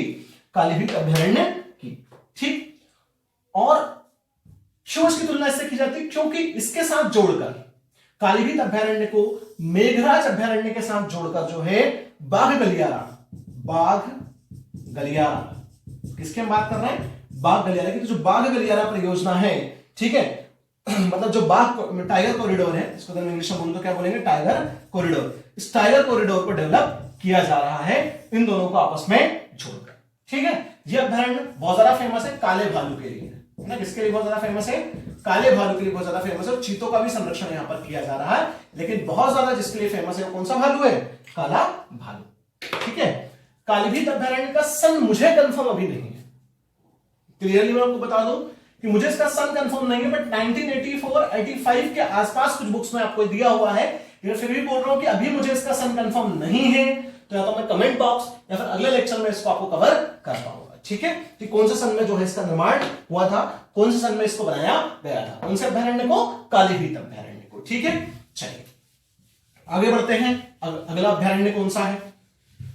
कालीभीत अभ्यारण्य की। ठीक, और क्यों इसकी तुलना इससे की जाती है? क्योंकि इसके साथ जोड़कर, कालीभीत अभ्यारण्य को मेघराज अभ्यारण्य के साथ जोड़कर जो है बाघ गलियारा, बाघ गलियारा, किसकी हम बात कर रहे हैं? बाघ गलियारा की। तो जो बाघ गलियारा परियोजना है, ठीक है, मतलब जो बाघ टाइगर कॉरिडोर है, इसको अगर इंग्लिश में बोलूं तो क्या बोलेंगे? Tiger corridor. इस टाइगर कॉरिडोर को डेवलप किया जा रहा है इन दोनों को आपस में जोड़कर। ठीक है, यह अभ्यारण्य बहुत ज्यादा फेमस है काले भालू के लिए, है ना? किसके लिए बहुत ज्यादा फेमस है? काले भालू के लिए बहुत ज्यादा फेमस है। और चीतों का भी संरक्षण यहां पर किया जा रहा है, लेकिन बहुत ज्यादा जिसके लिए फेमस है वो कौन सा भालू है? काला भालू। ठीक है, कालीभीत अभ्यारण्य का सन मुझे कंफर्म अभी नहीं है, क्लियरली मैं आपको बता दूं कि मुझे इसका सन कंफर्म नहीं है, बट 1984-85 के आसपास कुछ बुक्स में आपको दिया हुआ है। फिर भी बोल रहा हूं कि अभी मुझे इसका सन कंफर्म नहीं है, तो या तो मैं कमेंट बॉक्स या फिर अगले लेक्चर में इसको आपको कवर कर पाऊंगा। ठीक है, कि कौन से सन में जो है इसका निर्माण हुआ था, कौन से सन में इसको बनाया गया था, कौन से अभ्यारण्य को? कालीभीत अभ्यारण्य को। ठीक है, चलिए आगे बढ़ते हैं। अगला अभ्यारण्य कौन सा है?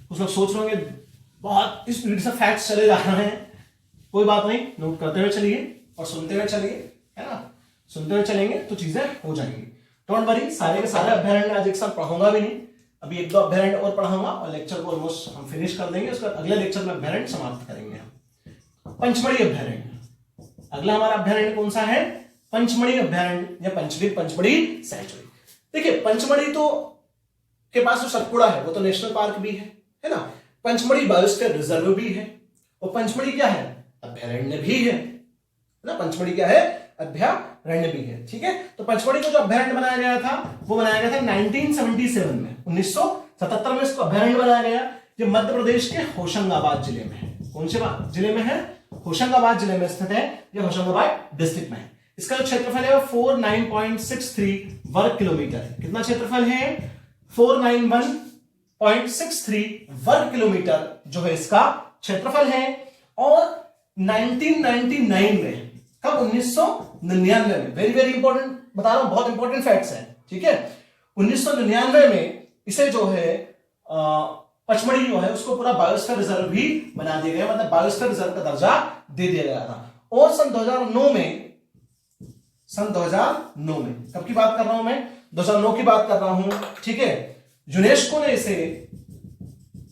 कुछ लोग सोच रहे होंगे बहुत स्पीड से फैक्ट्स चले जा रहे हैं, कोई बात नहीं, नोट करते हुए चलिए और सुनते हुए चलिए, है ना? सुनते हुए चलेंगे तो चीजें हो जाएंगी। डोंट वरी, सारे के सारे अभ्यारण्य आज एक साथ पढ़ूंगा भी नहीं, अभी एक दो अभयारण्य और पढ़ाऊंगा और लेक्चर को ऑलमोस्ट हम फिनिश कर देंगे, उसके बाद अगले लेक्चर में अभयारण्य समाप्त करेंगे हम। पंचमढ़ी अभयारण्य, अगला हमारा अभयारण्य कौन सा है? पंचमढ़ी अभयारण्य या पंचमढ़ी सैंचुरी। देखिए पंचमढ़ी तो के पास जो सतपुड़ा है वो तो नेशनल पार्क भी है ना, पंचमढ़ी बायोस्फीयर रिजर्व भी है, और पंचमढ़ी क्या है? अभयारण्य भी है ना, पंचमढ़ी क्या है? अभयारण्य भी है। ठीक है, तो पंचमढ़ी को जो अभयारण्य बनाया गया था वो बनाया गया था 1977 में, 1977 में इसको अभयारण्य बनाया गया। ये मध्य प्रदेश के होशंगाबाद जिले में है। कौन से जिले में है? होशंगाबाद जिले में स्थित है, ये होशंगाबाद डिस्ट्रिक्ट में है। इसका जो क्षेत्रफल है वो 49.63 वर्ग किलोमीटर है। कितना क्षेत्रफल है? 491.63 वर्ग किलोमीटर जो है इसका क्षेत्रफल है। और 1999 में, कब? 1999 में, वेरी वेरी इंपॉर्टेंट बता रहा हूं, बहुत इंपॉर्टेंट फैक्ट्स हैं। ठीक है, 1999 में इसे जो है पचमढ़ी जो है उसको पूरा बायोस्फीयर रिजर्व भी बना दिया गया, मतलब बायोस्फीयर रिजर्व का दर्जा दे दिया गया था। और सन 2009 में, कब की बात कर रहा हूं मैं? 2009 की बात कर रहा हूं। ठीक है, यूनेस्को ने इसे,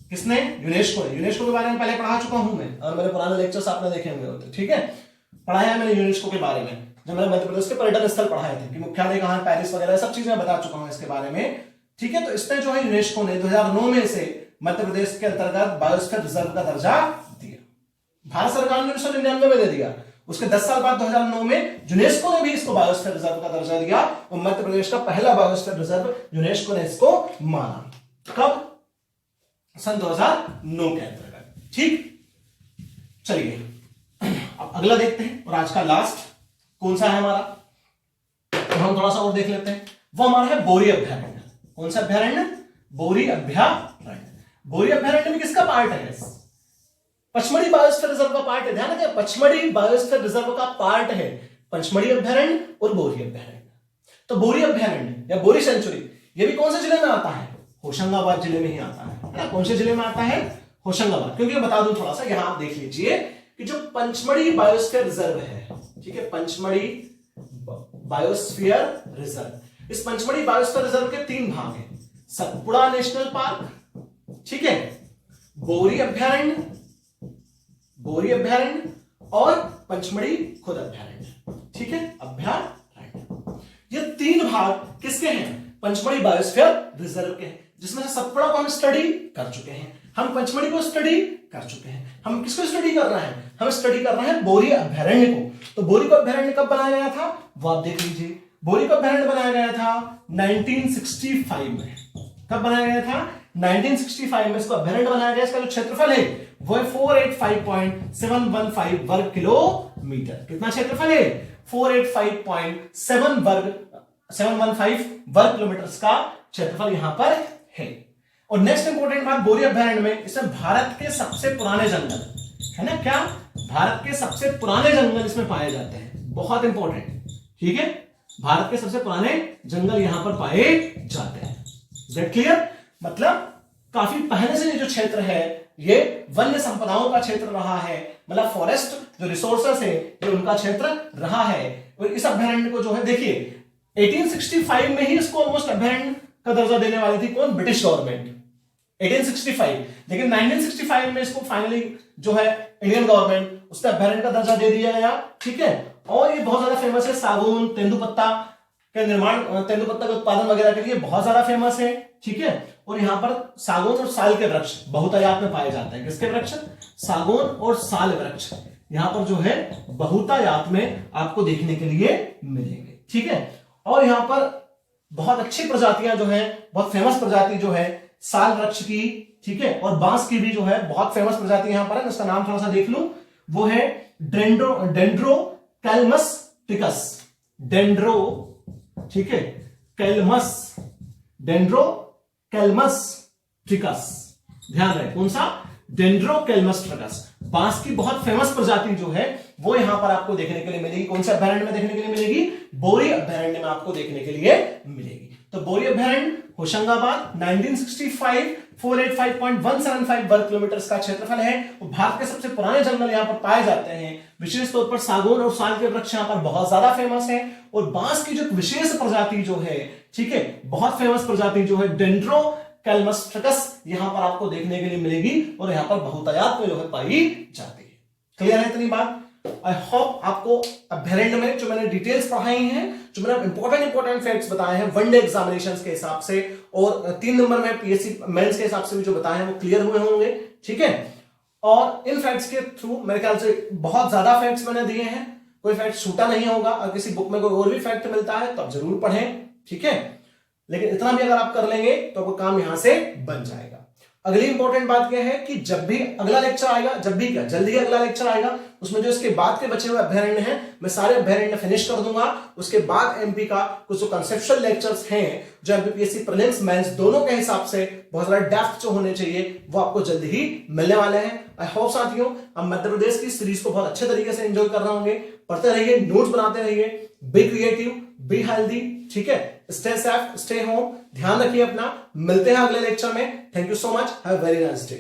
किसने? यूनेस्को के बारे में पहले पढ़ा चुका हूं मैं, और मेरे पुराने लेक्चर्स आपने देखे होंगे होते। ठीक है, पढ़ाया है मैंने यूनेस्को के बारे में, जब मैंने मध्य प्रदेश के पर्यटन स्थल पढ़ाए थे कि मुख्यालय कहां है, पेरिस वगैरह सब चीजें बता चुका हूं इसके बारे में। ठीक है, तो इसने जो है यूनेस्को ने 2009 में इसे मध्य प्रदेश के अंतर्गत बायोस्फीयर रिजर्व का दर्जा दिया। भारत सरकार ने 1999 में दे दिया, उसके 10 साल बाद 2009 में यूनेस्को ने भी इसको बायोस्फीयर रिजर्व का दर्जा दिया, और मध्य प्रदेश का पहला बायोस्फीयर रिजर्व यूनेस्को ने इसको माना। कब? सन 2009 के अंतर्गत। ठीक, चलिए अब अगला देखते हैं, और आज का लास्ट कौन सा है हमारा, तो हम थोड़ा सा और देख लेते हैं। वो हमारा है बोरी अभयारण्य। कौन सा अभयारण्य? बोरी अभयारण्य। बोरी अभयारण्य में किसका पार्ट है? पचमढ़ी बायोस्फीयर रिजर्व का पार्ट है। ध्यान रखिए, पचमढ़ी बायोस्फीयर रिजर्व का पार्ट है पंचमढ़ी अभयारण्य और बोरी अभयारण्य। तो बोरी अभयारण्य या बोरी सेंचुरी ये भी कौन से जिले में आता है? होशंगाबाद जिले में ही आता है। कौन से जिले में आता है? होशंगाबाद। क्योंकि बता दूं थोड़ा सा, यहां आप देख लीजिए कि जो पंचमढ़ी बायोस्फीयर रिजर्व है, ठीक है, पंचमढ़ी बायोस्फीयर रिजर्व, इस पंचमढ़ी बायोस्फीयर रिजर्व के 3 भाग हैं। सतपुड़ा नेशनल पार्क, ठीक है, बोरी अभयारण्य और पंचमढ़ी खुद अभयारण्य। ठीक है, अभयारण्य। ये 3 भाग किसके हैं? पंचमढ़ी बायोस्फीयर रिजर्व के हैं, जिसमें से सतपुड़ा को हम स्टडी कर चुके हैं, हम पंचमढ़ी को स्टडी कर चुके हैं। हम किसको स्टडी कर रहे हैं? हम स्टडी कर रहे हैं बोरी अभयारण्य को। तो बोरी को अभयारण्य कब बनाया गया था वो आप देख लीजिए। बोरी को अभयारण्य बनाया गया था 1965 में। कब बनाया गया था? 1965 में इसको अभयारण्य बनाया गया। इसका जो क्षेत्रफल है वो है 485.715 वर्ग किलोमीटर। कितना क्षेत्रफल है? 485.715 वर्ग किलोमीटर का क्षेत्रफल यहां पर है। और नेक्स्ट इंपॉर्टेंट बात, बोरी अभयारण्य में इसमें भारत के सबसे पुराने जंगल है ना, क्या? भारत के सबसे पुराने जंगल इसमें पाए जाते हैं। बहुत इंपॉर्टेंट, ठीक है, भारत के सबसे पुराने जंगल यहां पर पाए जाते हैं। That clear? मतलब काफी पहले से ये जो क्षेत्र है ये वन्य संपदाओं का क्षेत्र रहा है, मतलब फॉरेस्ट जो रिसोर्सेस है ये उनका क्षेत्र रहा है। और इस अभयारण्य को जो है देखिए 1865 में ही इसको ऑलमोस्ट अभयारण्य का दर्जा देने वाली थी कौन? British government, 1865। लेकिन 1965 में इसको फाइनली जो है इंडियन गवर्नमेंट उसने अभयारण्य का दर्जा दे दिया गया। ठीक है, और ये बहुत ज्यादा फेमस है, सागौन तेंदुपत्ता के निर्माण, तेंदुपत्ता के उत्पादन वगैरह के लिए बहुत ज्यादा फेमस है। ठीक है, और यहाँ पर सागौन और साल के वृक्ष बहुतायत में पाए जाते हैं। किसके वृक्ष? सागौन और साल वृक्ष यहाँ पर जो है बहुतायत में आपको देखने के लिए मिलेंगे। ठीक है, और यहाँ पर बहुत अच्छी प्रजातियां जो है, बहुत फेमस प्रजाति जो है साल वृक्ष की, ठीक है, और बांस की भी जो है बहुत फेमस प्रजाति यहां पर है। इसका नाम थोड़ा सा देख लूं, वो है डेंड्रोकैलमस टिकस। डेंड्रो, ठीक है, डेंड्रोकैलमस टिकस, ध्यान रहे कौन सा? डेंड्रोकैलमस टिकस। बांस की बहुत फेमस प्रजाति जो है वो यहां पर आपको देखने के लिए मिलेगी। कौन से अभयारण्य में देखने के लिए मिलेगी? बोरी अभयारण्य में आपको देखने के लिए मिलेगी। तो बोरी अभयारण्य होशंगाबाद 1965 485.175 वर्ग किलोमीटर का क्षेत्रफल है। भारत के सबसे पुराने जंगल यहाँ पर पाए जाते हैं। विशेष तौर पर सागौन और साल के वृक्ष यहाँ पर बहुत ज्यादा फेमस है। और बांस की जो विशेष प्रजाति जो है, ठीक है, बहुत फेमस प्रजाति जो है कैलमस ट्रकस यहां पर आपको देखने के लिए मिलेगी और यहां पर बहुतायत में जो है पाई जाती है। क्लियर है इतनी बात? आई होप आपको अभ्यारण्य में जो मैंने डिटेल्स पढ़ाई हैं, जो मैंने इंपॉर्टेंट फैक्ट्स बताए हैं वनडे एग्जामिनेशंस के हिसाब से और 3 नंबर में पीएससी मेंस के हिसाब से भी जो बताए हैं वो क्लियर हुए होंगे। ठीक है, और इन फैक्ट्स के थ्रू मेरे ख्याल से बहुत ज्यादा फैक्ट्स मैंने दिए हैं, कोई फैक्ट छूटा नहीं होगा। अगर किसी बुक में कोई और भी फैक्ट मिलता है तो आप जरूर पढ़ें। ठीक है, लेकिन इतना भी अगर आप कर लेंगे तो आपका काम यहां से बन जाएगा। अगली इंपॉर्टेंट बात यह है कि जब भी अगला लेक्चर आएगा, जब भी क्या जल्दी अगला लेक्चर आएगा, उसमें जो इसके बाद के बचे हुए अभ्यारण्य हैं मैं सारे अभ्यारण्य फिनिश कर दूंगा। उसके बाद एमपी का कुछ जो कंसेप्चुअल लेक्चर्स हैं जो एमपीपीएससी प्रीलिम्स मेंस दोनों के हिसाब से बहुत सारा डेप्थ जो होने चाहिए वो आपको जल्दी ही मिलने वाले हैं। आई होप साथियों आप मध्य प्रदेश की सीरीज को बहुत अच्छे तरीके से एंजॉय कर रहे होंगे। पढ़ते रहिए, नोट्स बनाते रहिए, बी क्रिएटिव, बी हेल्दी। ठीक है, स्टे सेफ, स्टे होम, ध्यान रखिए अपना। मिलते हैं अगले लेक्चर में। Thank you so much, have a very nice day.